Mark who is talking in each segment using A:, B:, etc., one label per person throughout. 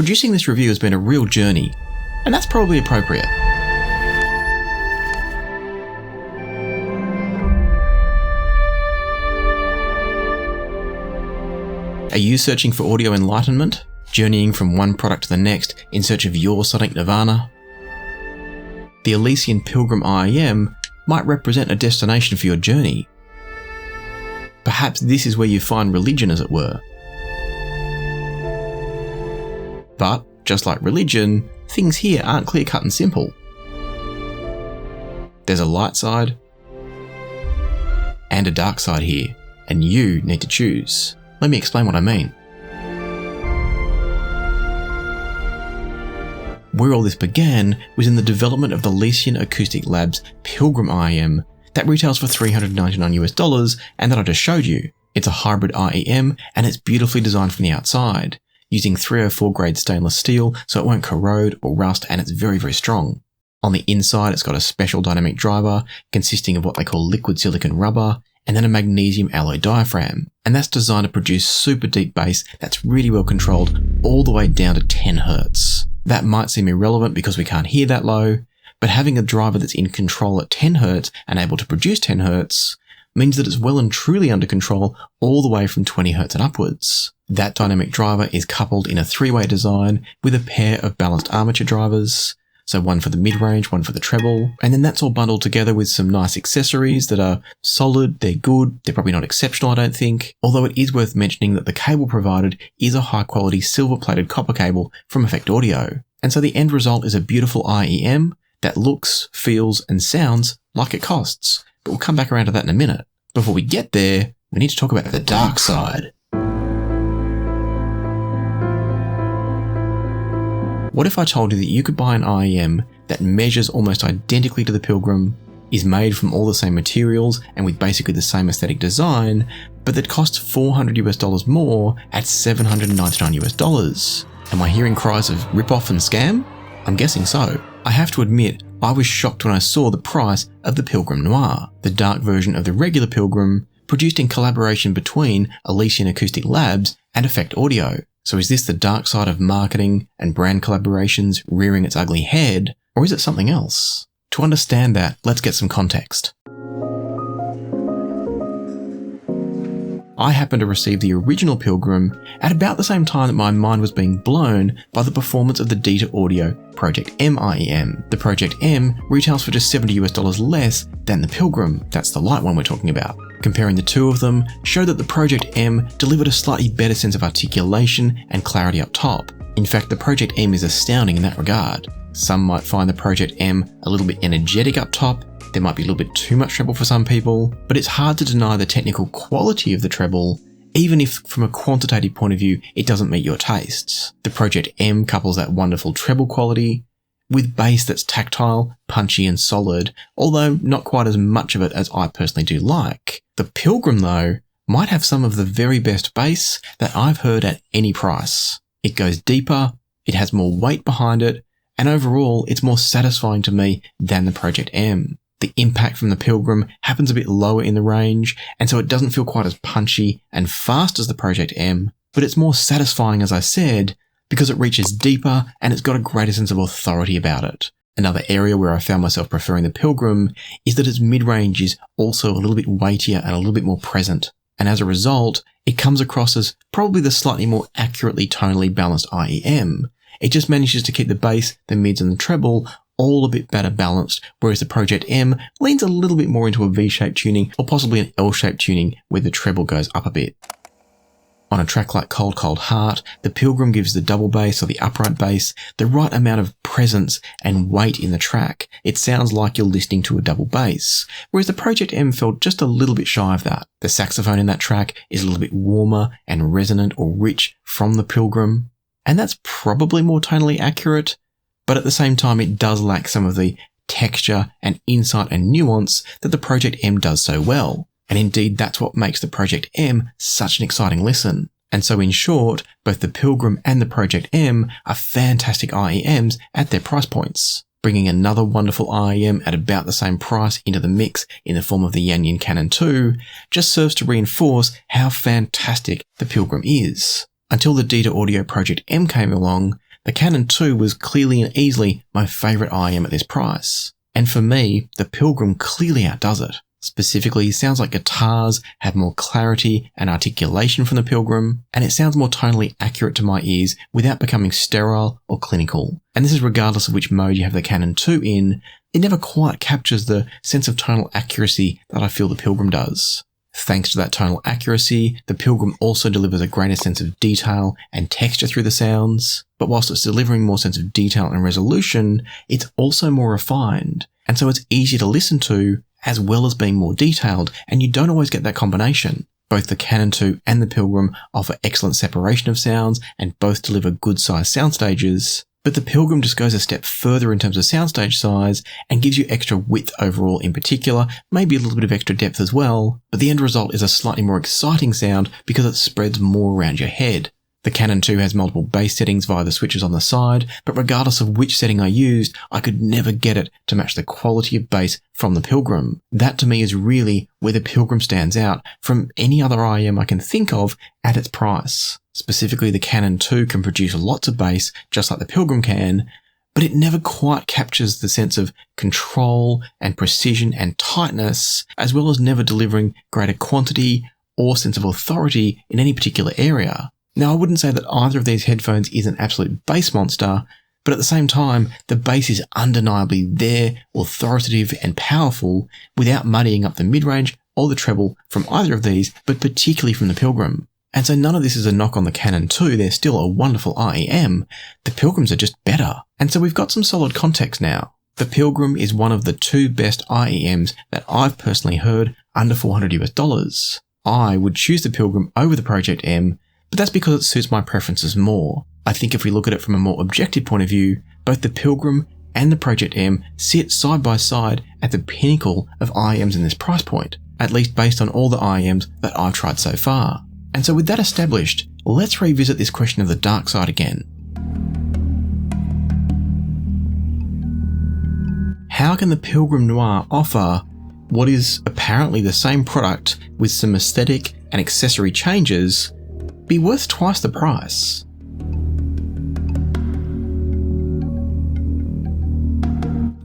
A: Producing this review has been a real journey, and that's probably appropriate. Are you searching for audio enlightenment? Journeying from one product to the next in search of your sonic nirvana? The Elysian Pilgrim IEM might represent a destination for your journey. Perhaps this is where you find religion, as it were. But, just like religion, things here aren't clear-cut and simple. There's a light side and a dark side here, and you need to choose. Let me explain what I mean. Where all this began was in the development of the Elysian Acoustic Labs Pilgrim IEM that retails for $399 and that I just showed you. It's a hybrid IEM and it's beautifully designed from the outside, using 304 grade stainless steel so it won't corrode or rust, and it's very, very strong. On the inside, it's got a special dynamic driver consisting of what they call liquid silicon rubber and then a magnesium alloy diaphragm, and that's designed to produce super deep bass that's really well controlled all the way down to 10 Hz. That might seem irrelevant because we can't hear that low, but having a driver that's in control at 10 Hz and able to produce 10 Hz means that it's well and truly under control all the way from 20 Hz and upwards. That dynamic driver is coupled in a three-way design with a pair of balanced armature drivers, so one for the mid-range, one for the treble, and then that's all bundled together with some nice accessories that are solid, they're good, they're probably not exceptional I don't think, although it is worth mentioning that the cable provided is a high-quality silver-plated copper cable from Effect Audio, and so the end result is a beautiful IEM that looks, feels, and sounds like it costs, but we'll come back around to that in a minute. Before we get there, we need to talk about the dark side. What if I told you that you could buy an IEM that measures almost identically to the Pilgrim, is made from all the same materials and with basically the same aesthetic design, but that costs $400 more at $799? Am I hearing cries of rip-off and scam? I'm guessing so. I have to admit, I was shocked when I saw the price of the Pilgrim Noir, the dark version of the regular Pilgrim, produced in collaboration between Elysian Acoustic Labs and Effect Audio. So is this the dark side of marketing and brand collaborations rearing its ugly head, or is it something else? To understand that, let's get some context. I happened to receive the original Pilgrim at about the same time that my mind was being blown by the performance of the Dita Audio Project M IEM. The Project M retails for just $70 less than the Pilgrim. That's the light one we're talking about. Comparing the two of them showed that the Project M delivered a slightly better sense of articulation and clarity up top. In fact, the Project M is astounding in that regard. Some might find the Project M a little bit energetic up top. There might be a little bit too much treble for some people, but it's hard to deny the technical quality of the treble, even if from a quantitative point of view it doesn't meet your tastes. The Project M couples that wonderful treble quality with bass that's tactile, punchy and solid, although not quite as much of it as I personally do like. The Pilgrim, though, might have some of the very best bass that I've heard at any price. It goes deeper, it has more weight behind it, and overall it's more satisfying to me than the Project M. The impact from the Pilgrim happens a bit lower in the range, and so it doesn't feel quite as punchy and fast as the Project M, but it's more satisfying, as I said, because it reaches deeper and it's got a greater sense of authority about it. Another area where I found myself preferring the Pilgrim is that its mid-range is also a little bit weightier and a little bit more present, and as a result, it comes across as probably the slightly more accurately tonally balanced IEM. It just manages to keep the bass, the mids and the treble all a bit better balanced, whereas the Project M leans a little bit more into a V-shaped tuning or possibly an L-shaped tuning where the treble goes up a bit. On a track like Cold Cold Heart, the Pilgrim gives the double bass or the upright bass the right amount of presence and weight in the track. It sounds like you're listening to a double bass, whereas the Project M felt just a little bit shy of that. The saxophone in that track is a little bit warmer and resonant or rich from the Pilgrim, and that's probably more tonally accurate, but at the same time it does lack some of the texture and insight and nuance that the Project M does so well. And indeed, that's what makes the Project M such an exciting listen. And so in short, both the Pilgrim and the Project M are fantastic IEMs at their price points. Bringing another wonderful IEM at about the same price into the mix in the form of the Yanyin Canon II just serves to reinforce how fantastic the Pilgrim is. Until the Dita Audio Project M came along, the Canon II was clearly and easily my favourite IEM at this price. And for me, the Pilgrim clearly outdoes it. Specifically, sounds like guitars have more clarity and articulation from the Pilgrim, and it sounds more tonally accurate to my ears without becoming sterile or clinical. And this is regardless of which mode you have the Canon II in, it never quite captures the sense of tonal accuracy that I feel the Pilgrim does. Thanks to that tonal accuracy, the Pilgrim also delivers a greater sense of detail and texture through the sounds, but whilst it's delivering more sense of detail and resolution, it's also more refined, and so it's easier to listen to, as well as being more detailed, and you don't always get that combination. Both the Canon II and the Pilgrim offer excellent separation of sounds, and both deliver good-sized sound stages, but the Pilgrim just goes a step further in terms of soundstage size and gives you extra width overall in particular, maybe a little bit of extra depth as well, but the end result is a slightly more exciting sound because it spreads more around your head. The Canon II has multiple bass settings via the switches on the side, but regardless of which setting I used, I could never get it to match the quality of bass from the Pilgrim. That to me is really where the Pilgrim stands out from any other IEM I can think of at its price. Specifically, the Canon II can produce lots of bass just like the Pilgrim can, but it never quite captures the sense of control and precision and tightness, as well as never delivering greater quantity or sense of authority in any particular area. Now, I wouldn't say that either of these headphones is an absolute bass monster, but at the same time, the bass is undeniably there, authoritative and powerful, without muddying up the mid-range or the treble from either of these, but particularly from the Pilgrim. And so none of this is a knock on the Canon II, they're still a wonderful IEM, the Pilgrims are just better. And so we've got some solid context now. The Pilgrim is one of the two best IEMs that I've personally heard under $400 US. I would choose the Pilgrim over the Project M, but that's because it suits my preferences more. I think if we look at it from a more objective point of view, both the Pilgrim and the Project M sit side by side at the pinnacle of IEMs in this price point, at least based on all the IEMs that I've tried so far. And so with that established, let's revisit this question of the dark side again. How can the Pilgrim Noir offer what is apparently the same product with some aesthetic and accessory changes be worth twice the price?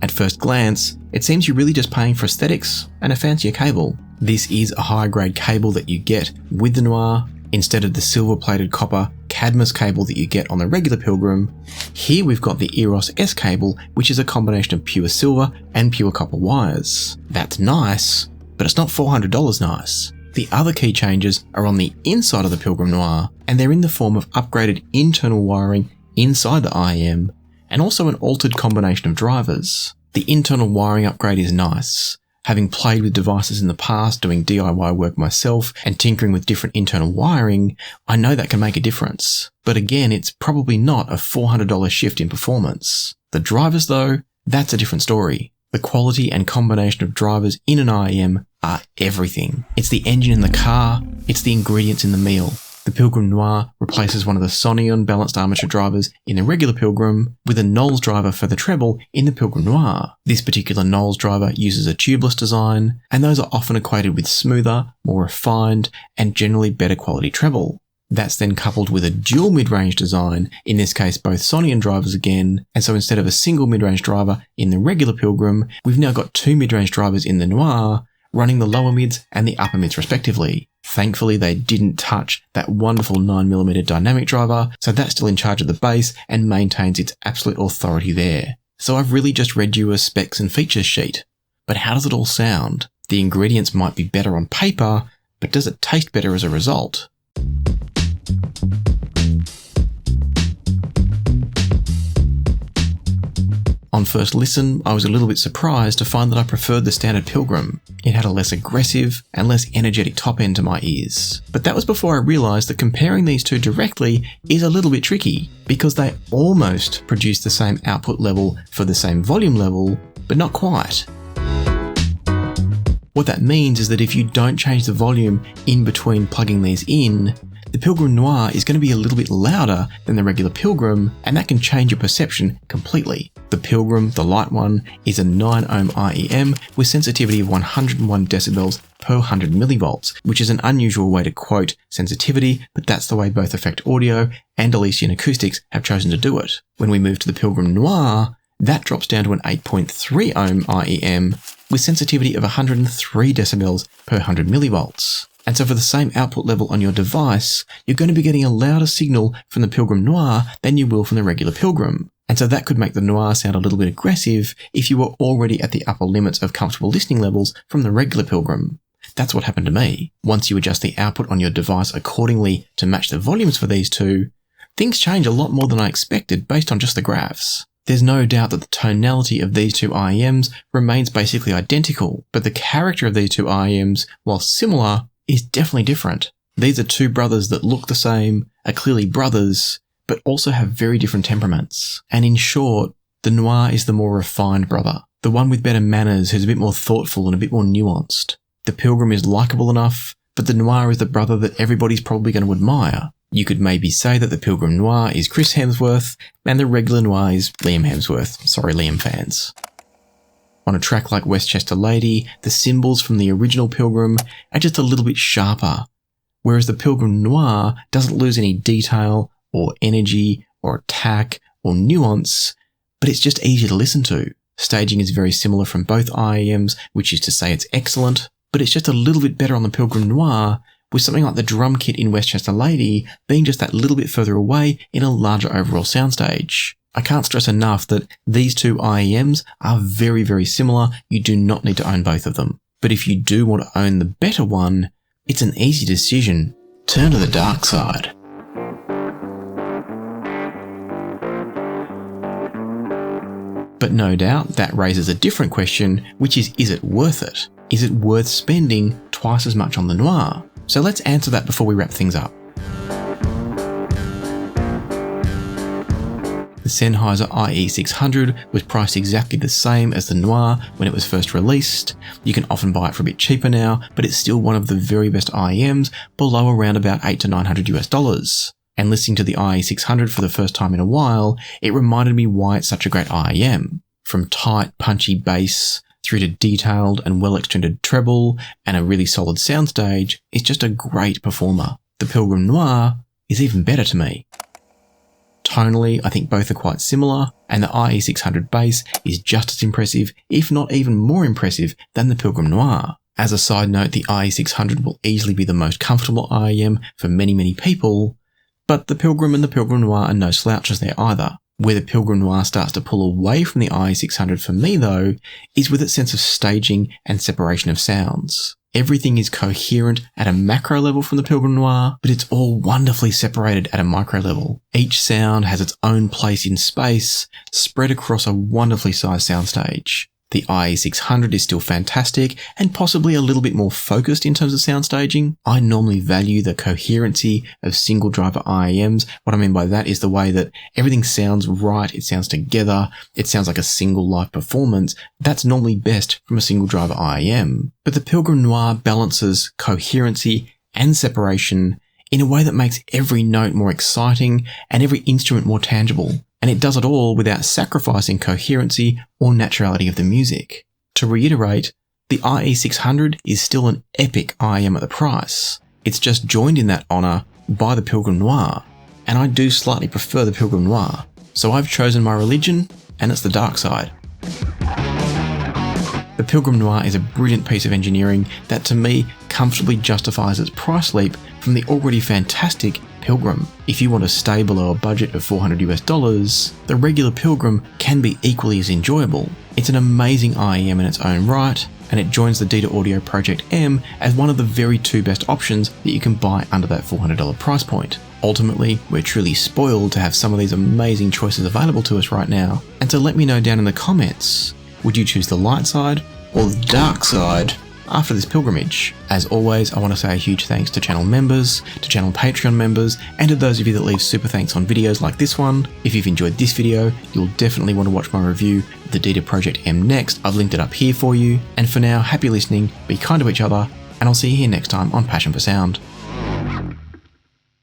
A: At first glance, it seems you're really just paying for aesthetics and a fancier cable. This is a higher grade cable that you get with the Noir, instead of the silver plated copper Cadmus cable that you get on the regular Pilgrim. Here we've got the Eros S cable, which is a combination of pure silver and pure copper wires. That's nice, but it's not $400 nice. The other key changes are on the inside of the Pilgrim Noir, and they're in the form of upgraded internal wiring inside the IEM, and also an altered combination of drivers. The internal wiring upgrade is nice. Having played with devices in the past, doing DIY work myself, and tinkering with different internal wiring, I know that can make a difference. But again, it's probably not a $400 shift in performance. The drivers though, that's a different story. The quality and combination of drivers in an IEM are everything. It's the engine in the car, it's the ingredients in the meal. The Pilgrim Noir replaces one of the Sennheiser balanced armature drivers in the regular Pilgrim with a Knowles driver for the treble in the Pilgrim Noir. This particular Knowles driver uses a tubeless design, and those are often equated with smoother, more refined, and generally better quality treble. That's then coupled with a dual mid-range design, in this case both Sennheiser drivers again, and so instead of a single mid-range driver in the regular Pilgrim, we've now got two mid-range drivers in the Noir, running the lower mids and the upper mids respectively. Thankfully, they didn't touch that wonderful 9mm dynamic driver, so that's still in charge of the bass and maintains its absolute authority there. So I've really just read you a specs and features sheet. But how does it all sound? The ingredients might be better on paper, but does it taste better as a result? On first listen, I was a little bit surprised to find that I preferred the standard Pilgrim. It had a less aggressive and less energetic top end to my ears. But that was before I realised that comparing these two directly is a little bit tricky, because they almost produce the same output level for the same volume level, but not quite. What that means is that if you don't change the volume in between plugging these in, the Pilgrim Noir is going to be a little bit louder than the regular Pilgrim, and that can change your perception completely. The Pilgrim, the light one, is a 9 ohm IEM with sensitivity of 101 decibels per 100 millivolts, which is an unusual way to quote sensitivity, but that's the way both Effect Audio and Elysian Acoustics have chosen to do it. When we move to the Pilgrim Noir, that drops down to an 8.3 ohm IEM with sensitivity of 103 decibels per 100 millivolts. And so for the same output level on your device, you're going to be getting a louder signal from the Pilgrim Noir than you will from the regular Pilgrim. And so that could make the Noir sound a little bit aggressive if you were already at the upper limits of comfortable listening levels from the regular Pilgrim. That's what happened to me. Once you adjust the output on your device accordingly to match the volumes for these two, things change a lot more than I expected based on just the graphs. There's no doubt that the tonality of these two IEMs remains basically identical, but the character of these two IEMs, while similar, is definitely different. These are two brothers that look the same, are clearly brothers, but also have very different temperaments. And in short, the Noir is the more refined brother, the one with better manners who's a bit more thoughtful and a bit more nuanced. The Pilgrim is likeable enough, but the Noir is the brother that everybody's probably going to admire. You could maybe say that the Pilgrim Noir is Chris Hemsworth, and the regular Noir is Liam Hemsworth. Sorry, Liam fans. On a track like Westchester Lady, the cymbals from the original Pilgrim are just a little bit sharper, whereas the Pilgrim Noir doesn't lose any detail or energy, or attack, or nuance, but it's just easier to listen to. Staging is very similar from both IEMs, which is to say it's excellent, but it's just a little bit better on the Pilgrim Noir, with something like the drum kit in Westchester Lady being just that little bit further away in a larger overall soundstage. I can't stress enough that these two IEMs are very, very similar. You do not need to own both of them. But if you do want to own the better one, it's an easy decision. Turn to the dark side. But no doubt that raises a different question, which is it worth it? Is it worth spending twice as much on the Noir? So let's answer that before we wrap things up. The Sennheiser IE600 was priced exactly the same as the Noir when it was first released. You can often buy it for a bit cheaper now, but it's still one of the very best IEMs, below around about $800 to $900. And listening to the IE600 for the first time in a while, it reminded me why it's such a great IEM. From tight, punchy bass, through to detailed and well-extended treble, and a really solid soundstage, it's just a great performer. The Pilgrim Noir is even better to me. Tonally, I think both are quite similar, and the IE600 bass is just as impressive, if not even more impressive, than the Pilgrim Noir. As a side note, the IE600 will easily be the most comfortable IEM for many people, but the Pilgrim and the Pilgrim Noir are no slouches there either. Where the Pilgrim Noir starts to pull away from the IE600 for me though, is with its sense of staging and separation of sounds. Everything is coherent at a macro level from the Pilgrim Noir, but it's all wonderfully separated at a micro level. Each sound has its own place in space, spread across a wonderfully sized soundstage. The IE600 is still fantastic and possibly a little bit more focused in terms of sound staging. I normally value the coherency of single driver IEMs. What I mean by that is the way that everything sounds right, it sounds together, it sounds like a single live performance. That's normally best from a single driver IEM. But the Pilgrim Noir balances coherency and separation in a way that makes every note more exciting and every instrument more tangible. And it does it all without sacrificing coherency or naturality of the music. To reiterate, the IE600 is still an epic IEM at the price. It's just joined in that honour by the Pilgrim Noir, and I do slightly prefer the Pilgrim Noir. So I've chosen my religion, and it's the dark side. The Pilgrim Noir is a brilliant piece of engineering that to me comfortably justifies its price leap from the already fantastic Pilgrim. If you want to stay below a budget of $400, the regular Pilgrim can be equally as enjoyable. It's an amazing IEM in its own right, and it joins the Dita Audio Project M as one of the very two best options that you can buy under that $400 price point. Ultimately, we're truly spoiled to have some of these amazing choices available to us right now, and so let me know down in the comments, would you choose the light side or the dark side after this pilgrimage? As always, I want to say a huge thanks to channel members, to channel Patreon members, and to those of you that leave super thanks on videos like this one. If you've enjoyed this video, you'll definitely want to watch my review of the Dita Project M next. I've linked it up here for you. And for now, happy listening, be kind to each other, and I'll see you here next time on Passion for Sound.